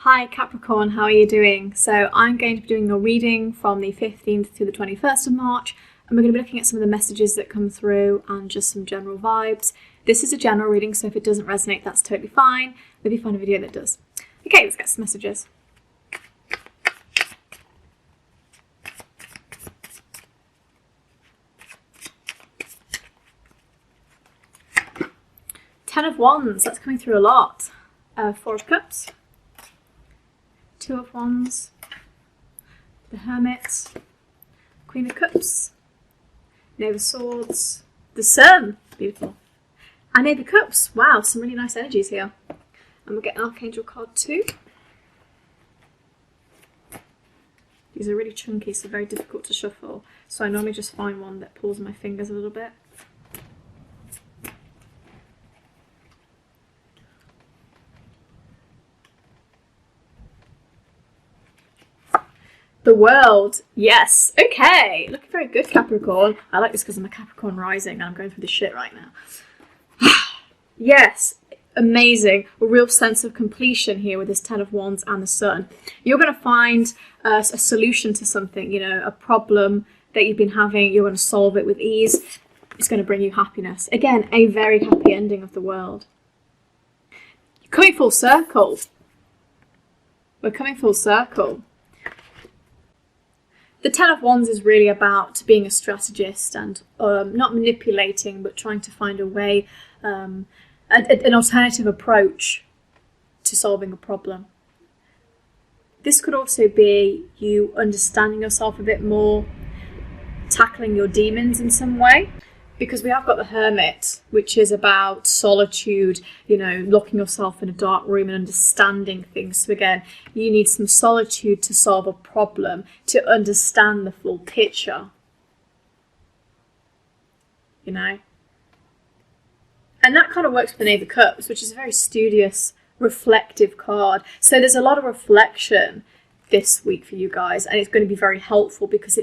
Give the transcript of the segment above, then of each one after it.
Hi Capricorn, how are you doing? So I'm going to be doing your reading from the 15th to the 21st of March, and we're going to be looking at some of the messages that come through and just some general vibes. This is a general reading, so if it doesn't resonate, that's totally fine. Maybe find a video that does. Okay, let's get some messages. Ten of Wands, that's coming through a lot. Four of Cups. Two of Wands, the Hermit, Queen of Cups, Knave of Swords, the Sun, beautiful, and Knave of Cups. Wow, some really nice energies here. And we'll get an Archangel card too. These are really chunky, so very difficult to shuffle. So I normally just find one that pulls my fingers a little bit. The World, yes, okay, looking very good, Capricorn. I like this because I'm a Capricorn rising and I'm going through this shit right now. Yes, amazing, a real sense of completion here with this Ten of Wands and the Sun. You're going to find a solution to something, you know, a problem that you've been having. You're going to solve it with ease. It's going to bring you happiness. Again, a very happy ending of the world. Coming full circle. We're coming full circle. The Ten of Wands is really about being a strategist and not manipulating, but trying to find a way, an alternative approach to solving a problem. This could also be you understanding yourself a bit more, tackling your demons in some way, because we have got the Hermit, which is about solitude, you know, locking yourself in a dark room and understanding things. So again, you need some solitude to solve a problem, to understand the full picture, you know. And that kind of works with the Knave of Cups, which is a very studious, reflective card. So there's a lot of reflection this week for you guys, and it's going to be very helpful because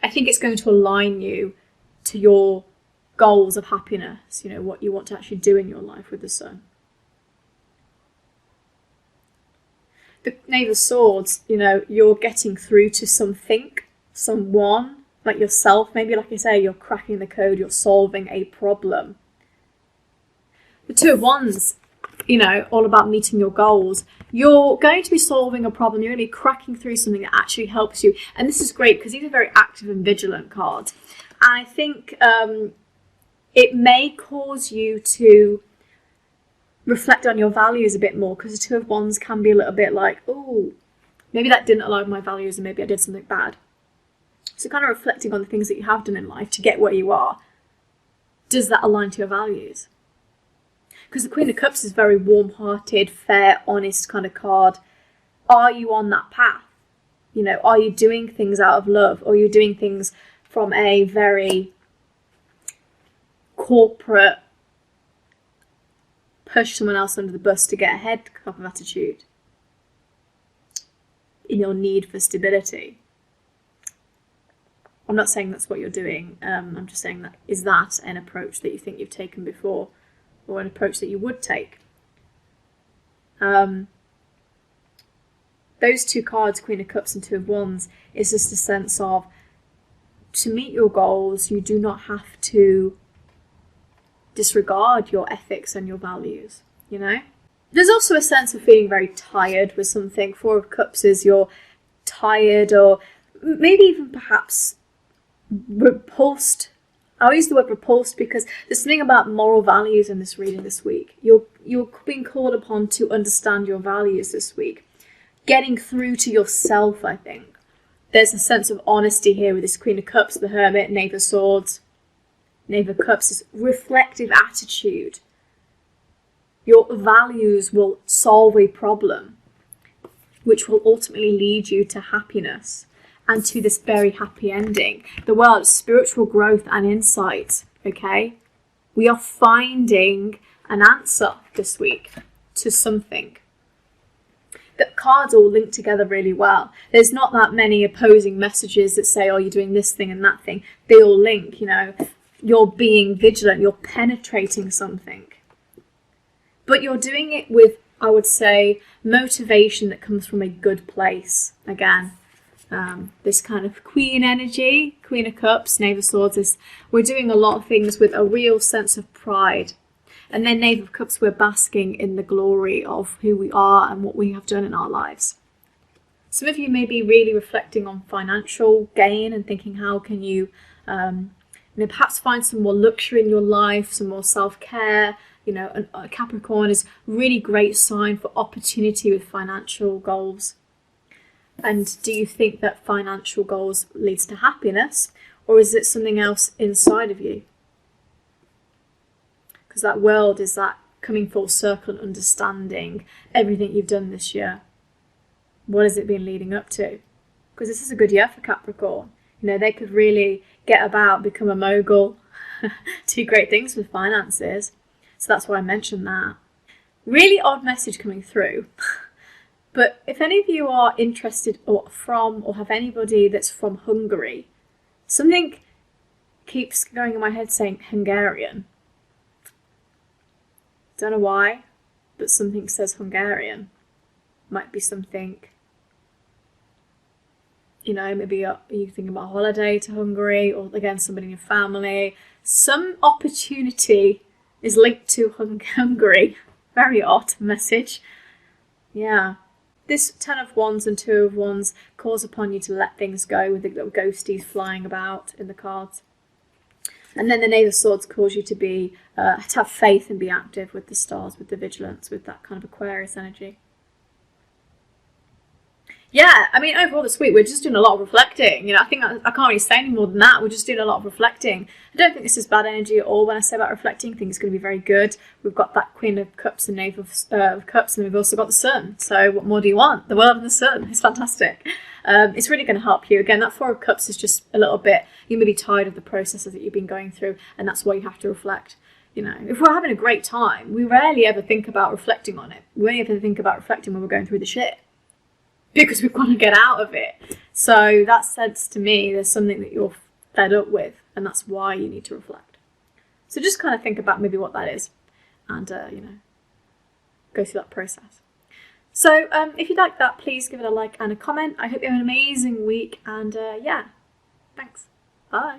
I think it's going to align you to your goals of happiness, you know, what you want to actually do in your life with the Sun. The Knave of Swords, you know, you're getting through to something, someone, like yourself. Maybe, like I say, you're cracking the code, you're solving a problem. The Two of Wands, you know, all about meeting your goals. You're going to be solving a problem, you're going to be cracking through something that actually helps you. And this is great because these are very active and vigilant cards. And I think it may cause you to reflect on your values a bit more, because the Two of Wands can be a little bit like, oh, maybe that didn't align with my values and maybe I did something bad. So kind of reflecting on the things that you have done in life to get where you are. Does that align to your values? Because the Queen of Cups is very warm-hearted, fair, honest kind of card. Are you on that path? You know, are you doing things out of love? Or are you doing things from a very corporate, push someone else under the bus to get ahead type of attitude in your need for stability? I'm not saying that's what you're doing. I'm just saying that is that an approach that you think you've taken before, or an approach that you would take? Those two cards, Queen of Cups and Two of Wands, is just a sense of, to meet your goals, you do not have to disregard your ethics and your values, you know. There's also a sense of feeling very tired with something. Four of Cups is you're tired, or maybe even perhaps repulsed. I'll use the word repulsed because there's something about moral values in this reading this week. You're being called upon to understand your values this week, getting through to yourself. I think there's a sense of honesty here with this Queen of Cups, the Hermit, Knave of Swords. Knave of Cups is reflective attitude. Your values will solve a problem, which will ultimately lead you to happiness and to this very happy ending. The world is spiritual growth and insight, okay? We are finding an answer this week to something. The cards all link together really well. There's not that many opposing messages that say, oh, you're doing this thing and that thing. They all link, you know. You're being vigilant, you're penetrating something. But you're doing it with I would say motivation that comes from a good place. Again, this kind of Queen energy, Queen of Cups, Knave of Swords, is we're doing a lot of things with a real sense of pride. And then Knave of Cups, we're basking in the glory of who we are and what we have done in our lives. Some of you may be really reflecting on financial gain and thinking, how can you, perhaps find some more luxury in your life, some more self-care. A Capricorn is a really great sign for opportunity with financial goals. And do you think that financial goals leads to happiness, or is it something else inside of you? Because that world is that coming full circle and understanding everything you've done this year. What has it been leading up to? Because this is a good year for Capricorn. They could really get about, become a mogul, do great things with finances. So that's why I mentioned that. Really odd message coming through. But if any of you are interested or have anybody that's from Hungary, something keeps going in my head saying Hungarian. Don't know why, but something says Hungarian. Might be something, maybe you thinking about a holiday to Hungary, or again, somebody in your family. Some opportunity is linked to Hungary. Very odd message. Yeah. This 10 of Wands and 2 of Wands calls upon you to let things go, with the little ghosties flying about in the cards. And then the Knave of Swords calls you to have faith and be active with the stars, with the vigilance, with that kind of Aquarius energy. Yeah, overall this week we're just doing a lot of reflecting. I think I can't really say any more than that. We're just doing a lot of reflecting. I don't think this is bad energy at all. When I say about reflecting, I think it's going to be very good. We've got that Queen of Cups and Knave of Cups, and we've also got the Sun. So what more do you want? The world and the Sun. It's fantastic. It's really going to help you. Again, that 4 of Cups is just a little bit, you may be tired of the processes that you've been going through, and that's why you have to reflect. If we're having a great time, we rarely ever think about reflecting on it. We only ever think about reflecting when we're going through the shit, because we want to get out of it. So that says to me there's something that you're fed up with, and that's why you need to reflect. So just kind of think about maybe what that is, and go through that process. So if you like that, please give it a like and a comment. I hope you have an amazing week, and yeah, thanks. Bye.